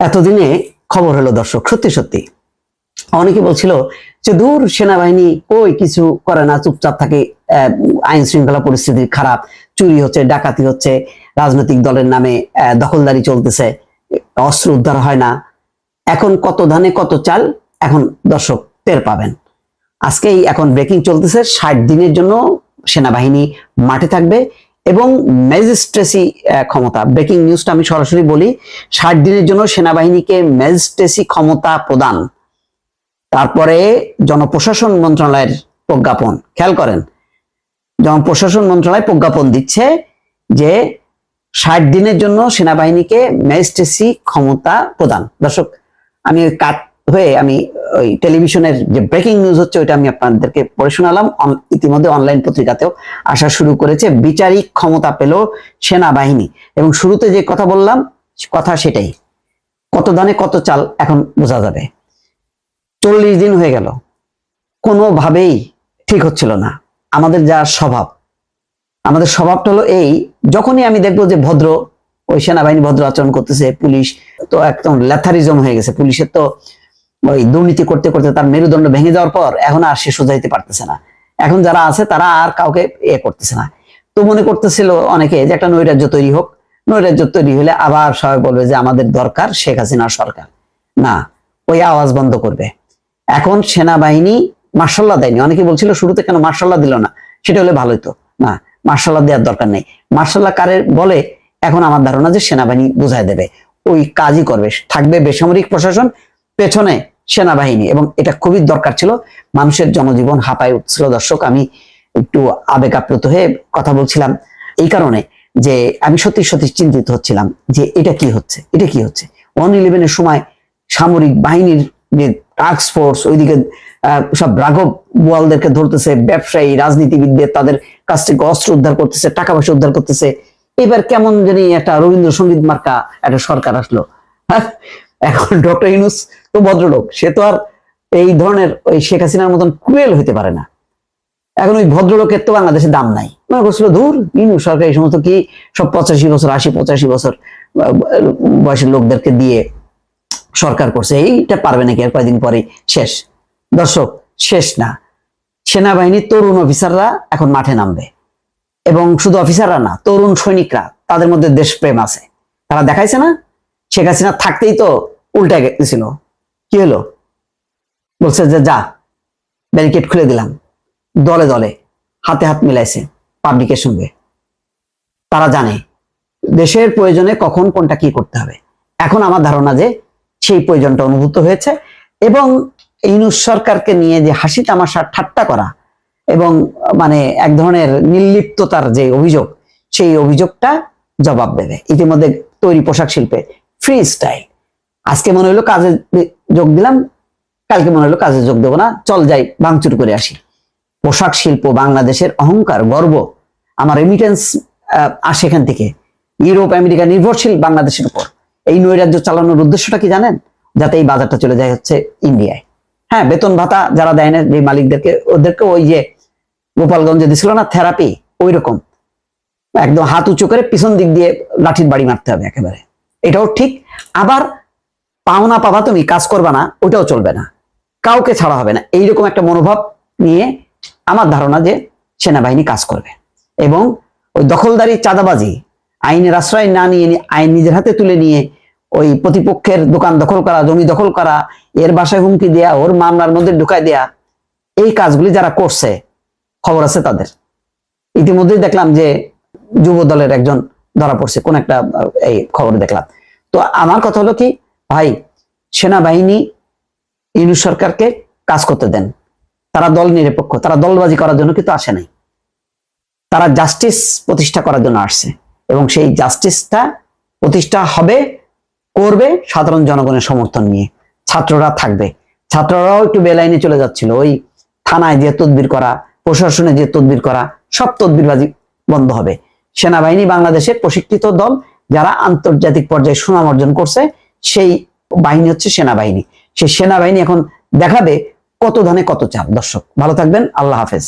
এতদিনে খবর হলো দর্শক, সত্যি সত্যি অনেকে বলছিল যে দূর সেনাবাহিনী কই কিছু করে না, চুপচাপ থাকে, আইন শৃঙ্খলা পরিস্থিতি খারাপ, চুরি হচ্ছে, ডাকাতি হচ্ছে, রাজনৈতিক দলের নামে দখলদারি চলতেছে, অস্ত্র উদ্ধার হয় না। এখন কত ধানে কত চাল, এখন দর্শক টের পাবেন। আজকেই এখন ব্রেকিং চলতেছে, 60 দিনের জন্য সেনাবাহিনী মাঠে থাকবে এবং ম্যাজিস্ট্রেসি ক্ষমতা। ব্রেকিং নিউজটা আমি সরাসরি বলি, 60 দিনের জন্য সেনাবাহিনীকে ম্যাজিস্ট্রেসি ক্ষমতা প্রদান। তারপরে জনপ্রশাসন মন্ত্রণালয়ের প্রজ্ঞাপন, খেয়াল করেন, জনপ্রশাসন মন্ত্রণালয় প্রজ্ঞাপন দিচ্ছে যে 60 দিনের জন্য সেনাবাহিনীকে ম্যাজিস্ট্রেসি ক্ষমতা প্রদান। দর্শক, আমি কাট হয়ে আমি ওই টেলিভিশনের যে ব্রেকিং নিউজ হচ্ছে ওইটা আমি আপনাদেরকে পড়ে শোনালাম। ইতিমধ্যে অনলাইন পত্রিকাতেও আসা শুরু করেছে। বিচারিক ক্ষমতা পেল সেনাবাহিনী, এবং শুরুতে যে কথা বললাম কথা সেটাই, কত ধানে কত চাল এখন বোঝা যাবে। 40 দিন হয়ে গেল, কোনোভাবেই ঠিক হচ্ছিল না। আমাদের যা স্বভাব, আমাদের স্বভাবটা হলো এই, যখনই আমি দেখবো যে ভদ্র ওই সেনাবাহিনী ভদ্র আচরণ করতেছে, পুলিশ তো একদম ল্যাথারিজম হয়ে গেছে, পুলিশের তো ওই দুর্নীতি করতে করতে তার মেরুদণ্ড ভেঙে যাওয়ার পর এখন আর সে সোজাইতে পারতেছে না। এখন যারা আছে তারা আর কাউকে করতেছে না। তো মনে করতেছিল অনেকে যে একটা নৈরাজ্য তৈরি হোক, নৈরাজ্য তৈরি হলে আবার সবাই বলবে যে আমাদের দরকার শেখ হাসিনার সরকার। না, ওই আওয়াজ বন্ধ করবে। এখন সেনাবাহিনী মার্শাল্লাহ দেয়নি, অনেকে বলছিল শুরুতে কেন মার্শাল্লাহ দিল না, সেটা হলে ভালোই তো। না, মার্শাল্লাহ দেওয়ার দরকার নেই। মার্শাল্লাহ কারে বলে, এখন আমার ধারণা যে সেনাবাহিনী বুঝাই দেবে, ওই কাজই করবে। থাকবে বেসামরিক প্রশাসন, পেছনে সেনাবাহিনী, এবং এটা খুবই দরকার ছিল। মানুষের জনজীবন হাঁপায় উঠছিল। দর্শক, আমি একটু আবেগ আপ্লুত হয়ে কথা বলছিলাম এই কারণে যে আমি সত্যি সত্যি চিন্তিত হচ্ছিলাম যে এটা কি হচ্ছে, এটা কি হচ্ছে। 111-এর সময় সামরিক বাহিনীর যে টাস্ক ফোর্স ওইদিকে সব রাঘব বোয়ালদেরকে ধরতেছে, ব্যবসায়ী রাজনীতিবিদদের তাদের কাছ থেকে অস্ত্র উদ্ধার করতেছে, টাকা পয়সা উদ্ধার করতেছে। এবার কেমন জানি একটা রবীন্দ্রসঙ্গীত মার্কা একটা সরকার আসলো। এখন ডক্টর ইউনূস তো ভদ্রলোক, সে তো আর এই ধরনের ওই শেখ হাসিনার মতন ক্রুয়েল হইতে পারে না। এখন ওই ভদ্রলোকের তো বাংলাদেশে দাম নাই। মনে করছিল ধুর ইউনূস সরকার এই সমস্ত কি সব 85 বছর 80-85 বছর বয়সের লোকদেরকে দিয়ে সরকার করছে, এইটা পারবে নাকি আর কয়েকদিন পরে শেষ। দর্শক, শেষ না। সেনাবাহিনীর তরুণ অফিসাররা এখন মাঠে নামবে, এবং শুধু অফিসাররা না, তরুণ সৈনিকরা, তাদের মধ্যে দেশপ্রেম আছে। তারা দেখাইছে না, শেখ হাসিনা থাকতেই তো উল্টে গেছিল। কি হলো, বলছে যে যা ব্যারিকেড খুলে দিলাম, দলে দলে হাতে হাত মিলাইছে পাবলিকের সঙ্গে। তারা জানে দেশের প্রয়োজনে কখন কোনটা কি করতে হবে। এখন আমার ধারণা যে সেই প্রয়োজনটা অনুভূত হয়েছে, এবং ইউনূস সরকারকে নিয়ে যে হাসি তামাশা ঠাট্টা করা এবং মানে এক ধরনের নির্লিপ্ততার যে অভিযোগ, সেই অভিযোগটা জবাব দেবে। ইতিমধ্যে তৈরি পোশাক শিল্পে ফ্রি স্টাইল। আজকে মনে হলো কাজে যোগ দিলাম, কালকে মনে হলো কাজে যোগ দেবো না, চল যাই ভাঙচুর করে আসি। পোশাক শিল্প বাংলাদেশের অহংকার, গর্ব। আমার রেমিটেন্স আসে এখান থেকে। ইউরোপ আমেরিকা নির্ভরশীল বাংলাদেশের উপর। এই নৈরাজ্য চালানোর উদ্দেশ্যটা কি জানেন? যাতে এই বাজারটা চলে যায় হচ্ছে ইন্ডিয়ায়। হ্যাঁ, বেতন ভাতা যারা দেয় না, যে মালিকদেরকে, ওদেরকে ওই যে গোপালগঞ্জে দিছিল না থেরাপি, ওই রকম একদম হাত উঁচু করে পিছন দিক দিয়ে লাঠির বাড়ি মারতে হবে একেবারে। এটাও ঠিক। আবার পাওনা পাবা, তুমি কাজ করবা না, ওটাও চলবে না, কাউকে ছাড়া হবে না। এইরকম একটা মনোভাব নিয়ে আমার ধারণা যে সেনাবাহিনী কাজ করবে, এবং ওই দখলদারি চাঁদাবাজি আইনের আশ্রয় না নিয়ে আইন নিজের হাতে তুলে নিয়ে ওই প্রতিপক্ষের দোকান দখল করা, জমি দখল করা, এর বাসায় হুমকি দেয়া, ওর মামলার মধ্যে ঢুকাই দেয়া, এই কাজগুলি যারা করছে খবর আছে তাদের। ইতিমধ্যেই দেখলাম যে যুব দলের একজন ধরা পড়ছে, কোন একটা এই খবর দেখলাম। তো আমার কথা হলো কি ভাই, সেনাবাহিনী ইউনূস সরকারকে কাজ করতে দেন। তারা দল নিরপেক্ষ, তারা দলবাজি করার জন্য কিন্তু আসে নাই, তারা জাস্টিস প্রতিষ্ঠা করার জন্য আসছে, এবং সেই জাস্টিসটা প্রতিষ্ঠা হবে, করবে সাধারণ জনগণের সমর্থন নিয়ে। ছাত্ররা থাকবে, ছাত্ররাও একটু বেলাইনে চলে যাচ্ছিল, ওই থানায় যে তদবির করা, প্রশাসনে যে তদবির করা, সব তদবিরবাজি বন্ধ হবে। সেনাবাহিনী বাংলাদেশের প্রশিক্ষিত দল, যারা আন্তর্জাতিক পর্যায়ে সুনাম অর্জন করছে, সেই বাহিনী হচ্ছে সেনাবাহিনী। সেই সেনাবাহিনী এখন দেখাবে কত ধানে কত চাল। দর্শক, ভালো থাকবেন, আল্লাহ হাফেজ।